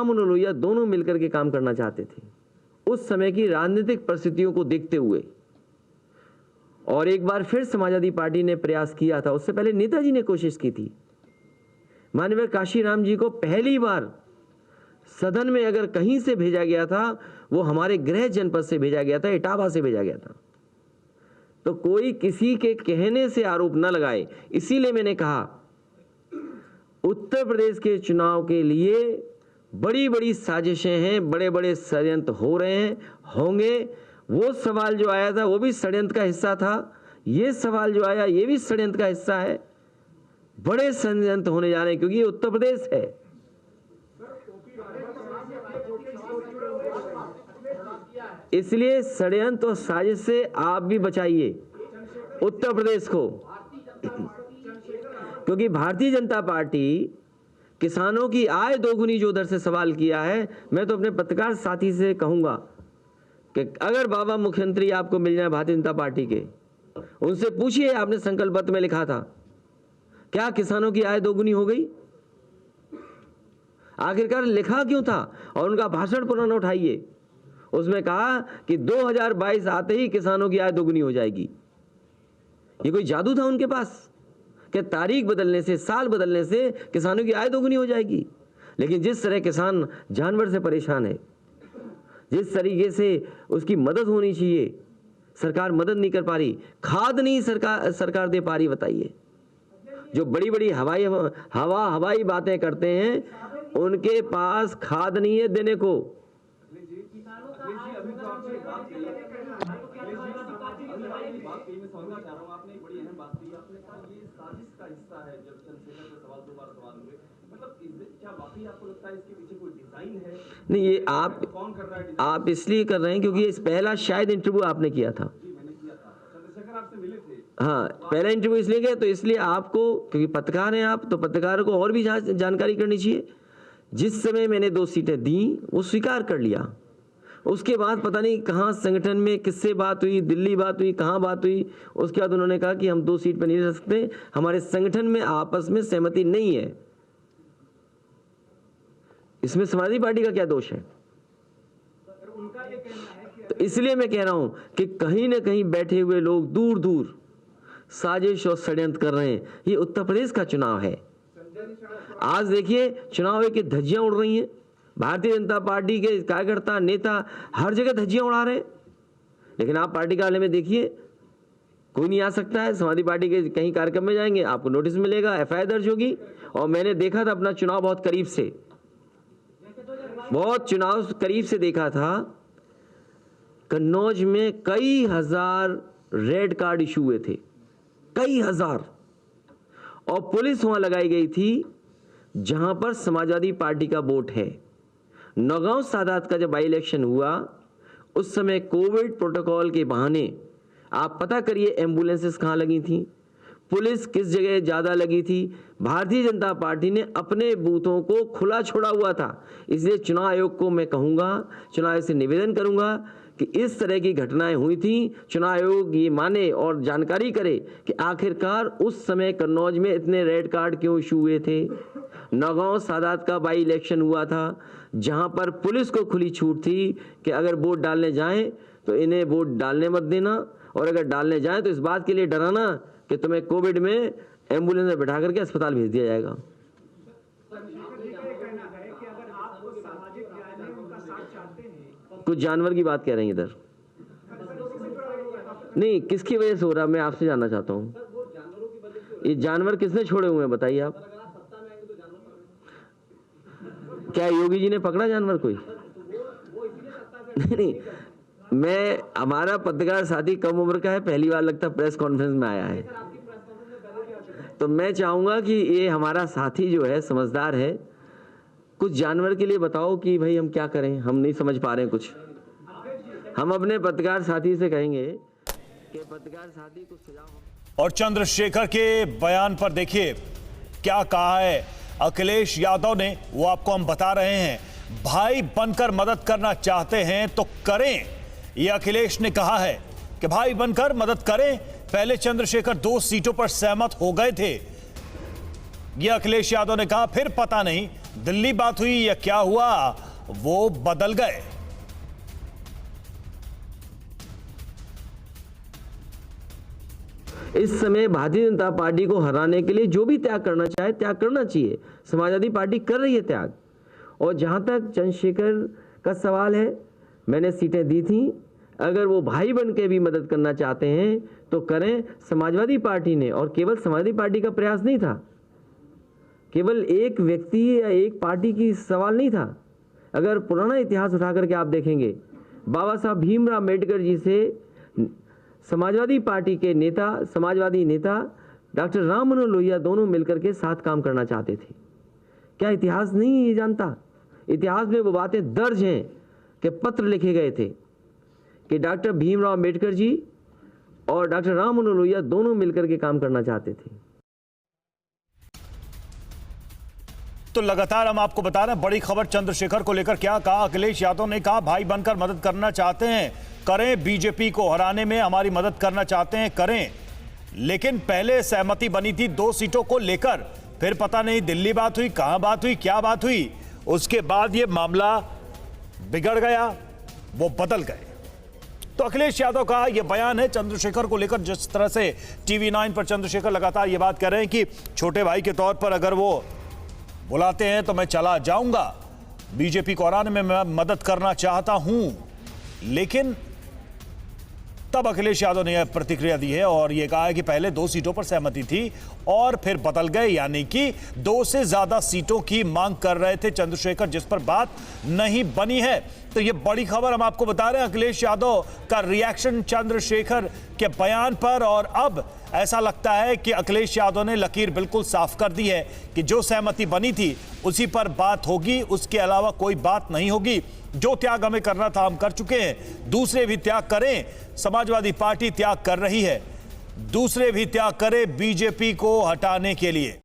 राम और लोहिया दोनों मिलकर के काम करना चाहते थे उस समय की राजनीतिक परिस्थितियों को देखते हुए। और एक बार फिर समाजवादी पार्टी ने प्रयास किया था, उससे पहले नेताजी ने कोशिश की थी। माननीय काशीराम जी को पहली बार सदन में अगर कहीं से भेजा गया था, वो हमारे गृह जनपद से भेजा गया था, इटावा से भेजा गया था। तो कोई किसी के कहने से आरोप न लगाए, इसीलिए मैंने कहा उत्तर प्रदेश के चुनाव के लिए बड़ी बड़ी साजिशें हैं, बड़े बड़े षड्यंत्र हो रहे हैं, होंगे। वो सवाल जो आया था वो भी षड्यंत्र का हिस्सा था, ये सवाल जो आया ये भी षड्यंत्र का हिस्सा है। बड़े षड्यंत्र होने जा रहे हैं क्योंकि ये उत्तर प्रदेश है। इसलिए षड्यंत्र और साजिश से आप भी बचाइए उत्तर प्रदेश को, क्योंकि भारतीय जनता पार्टी किसानों की आय दोगुनी जो उधर से सवाल किया है, मैं तो अपने पत्रकार साथी से कहूंगा कि अगर बाबा मुख्यमंत्री आपको मिल जाए भारतीय जनता पार्टी के, उनसे पूछिए आपने संकल्प पत्र में लिखा था क्या किसानों की आय दोगुनी हो गई? आखिरकार लिखा क्यों था? और उनका भाषण पुराना उठाइए, उसमें कहा कि 2022 आते ही किसानों की आय दोगुनी हो जाएगी। ये कोई जादू था उनके पास कि तारीख बदलने से, साल बदलने से किसानों की आय दोगुनी हो जाएगी? लेकिन जिस तरह किसान जानवर से परेशान है, जिस तरीके से उसकी मदद होनी चाहिए, सरकार मदद नहीं कर पा रही, खाद नहीं सरकार दे पा रही। बताइए, जो बड़ी बड़ी हवाई बातें करते हैं उनके पास खाद नहीं है देने को। नहीं, ये आप इसलिए कर रहे हैं क्योंकि इस पहला शायद इंटरव्यू आपने किया था। हाँ, पहला इंटरव्यू इसलिए किया, तो इसलिए आपको, क्योंकि पत्रकार हैं आप, तो पत्रकारों को और भी जानकारी करनी चाहिए। जिस समय मैंने 2 सीटें दी वो स्वीकार कर लिया, उसके बाद पता नहीं कहाँ संगठन में किससे बात हुई, दिल्ली बात हुई, कहाँ बात हुई, उसके बाद उन्होंने कहा कि हम 2 सीट पर नहीं रह सकते, हमारे संगठन में आपस में सहमति नहीं है। इसमें समाजवादी पार्टी का क्या दोष है? तो इसलिए मैं कह रहा हूं कि कहीं ना कहीं बैठे हुए लोग दूर दूर साजिश और षड्यंत्र कर रहे हैं। ये उत्तर प्रदेश का चुनाव है। आज देखिए चुनाव की धज्जियां उड़ रही हैं, भारतीय जनता पार्टी के कार्यकर्ता नेता हर जगह धज्जियां उड़ा रहे हैं। लेकिन आप पार्टी कार्यालय में देखिए, कोई नहीं आ सकता है। समाजवादी पार्टी के कहीं कार्यक्रम में जाएंगे, आपको नोटिस मिलेगा, FIR दर्ज होगी। और मैंने देखा था अपना चुनाव बहुत करीब से, बहुत चुनाव करीब से देखा था। कन्नौज में कई हजार रेड कार्ड इशू हुए थे, कई हजार, और पुलिस वहां लगाई गई थी जहां पर समाजवादी पार्टी का वोट है। नौगांव सादात का जब बाई इलेक्शन हुआ, उस समय कोविड प्रोटोकॉल के बहाने आप पता करिए एम्बुलेंसेस कहां लगी थी, पुलिस किस जगह ज्यादा लगी थी। भारतीय जनता पार्टी ने अपने बूथों को खुला छोड़ा हुआ था। इसलिए चुनाव आयोग को मैं कहूंगा, चुनाव आयोग से निवेदन करूंगा कि इस तरह की घटनाएं हुई थी, चुनाव आयोग ये माने और जानकारी करे कि आखिरकार उस समय कन्नौज में इतने रेड कार्ड क्यों इशू हुए थे। नौगांव सादात का बाई इलेक्शन हुआ था जहां पर पुलिस को खुली छूट थी कि अगर वोट डालने जाएं तो इन्हें वोट डालने मत देना, और अगर डालने जाएं तो इस बात के लिए डराना कि तुम्हें कोविड में एम्बुलेंस में बैठा करके अस्पताल भेज दिया जाएगा। कुछ जानवर की बात कह रहे हैं इधर, नहीं किसकी वजह से हो रहा है मैं आपसे जानना चाहता हूँ। ये जानवर किसने छोड़े हुए हैं बताइए आप? क्या योगी जी ने पकड़ा जानवर कोई? नहीं, मैं, हमारा पत्रकार साथी कम उम्र का है, पहली बार लगता प्रेस कॉन्फ्रेंस में आया है, तो मैं चाहूंगा कि ये हमारा साथी जो है समझदार है, कुछ जानवर के लिए बताओ कि भाई हम क्या करें, हम नहीं समझ पा रहे हैं कुछ। हम अपने पत्रकार साथी से कहेंगे कि पत्रकार साथी कुछ सुझाव। और चंद्रशेखर के बयान पर देखिए क्या कहा है अखिलेश यादव ने, वो आपको हम बता रहे हैं। भाई बनकर मदद करना चाहते हैं तो करें, ये अखिलेश ने कहा है कि भाई बनकर मदद करें। पहले चंद्रशेखर 2 सीटों पर सहमत हो गए थे, ये अखिलेश यादव ने कहा, फिर पता नहीं दिल्ली बात हुई या क्या हुआ, वो बदल गए। इस समय भारतीय जनता पार्टी को हराने के लिए जो भी त्याग करना चाहे त्याग करना चाहिए। समाजवादी पार्टी कर रही है त्याग। और जहां तक चंद्रशेखर का सवाल है, मैंने सीटें दी थी, अगर वो भाई बन के भी मदद करना चाहते हैं तो करें। समाजवादी पार्टी ने, और केवल समाजवादी पार्टी का प्रयास नहीं था, केवल एक व्यक्ति या एक पार्टी की सवाल नहीं था। अगर पुराना इतिहास उठा करके आप देखेंगे, बाबा साहब भीमराव अम्बेडकर जी से समाजवादी पार्टी के नेता, समाजवादी नेता डॉक्टर राम मनोहर लोहिया दोनों मिलकर के साथ काम करना चाहते थे। क्या इतिहास नहीं ये जानता? इतिहास में वो बातें दर्ज हैं कि पत्र लिखे गए थे कि डॉक्टर भीमराव अम्बेडकर जी और डॉक्टर राम मनोहर लोहिया दोनों मिलकर के काम करना चाहते थे। तो लगातार हम आपको बता रहे हैं बड़ी खबर चंद्रशेखर को लेकर क्या कहा अखिलेश यादव ने। कहा भाई बनकर मदद करना चाहते हैं करें, बीजेपी को हराने में हमारी मदद करना चाहते हैं करें। लेकिन पहले सहमति बनी थी 2 सीटों को लेकर, फिर पता नहीं दिल्ली बात हुई, कहां बात हुई, क्या बात हुई, उसके बाद ये मामला बिगड़ गया, वो बदल गए। तो अखिलेश यादव का यह बयान है चंद्रशेखर को लेकर। जिस तरह से टीवी 9 पर चंद्रशेखर लगातार ये बात कर रहे हैं कि छोटे भाई के तौर पर अगर वो बुलाते हैं तो मैं चला जाऊंगा, बीजेपी को हराने में मैं मदद करना चाहता हूं। लेकिन तब अखिलेश यादव ने यह प्रतिक्रिया दी है और यह कहा है कि पहले 2 सीटों पर सहमति थी और फिर बदल गए, यानी कि 2 से ज्यादा सीटों की मांग कर रहे थे चंद्रशेखर, जिस पर बात नहीं बनी है। तो यह बड़ी खबर हम आपको बता रहे हैं, अखिलेश यादव का रिएक्शन चंद्रशेखर के बयान पर। और अब ऐसा लगता है कि अखिलेश यादव ने लकीर बिल्कुल साफ कर दी है कि जो सहमति बनी थी उसी पर बात होगी, उसके अलावा कोई बात नहीं होगी। जो त्याग हमें करना था हम कर चुके हैं, दूसरे भी त्याग करें। समाजवादी पार्टी त्याग कर रही है, दूसरे भी त्याग करें बीजेपी को हटाने के लिए।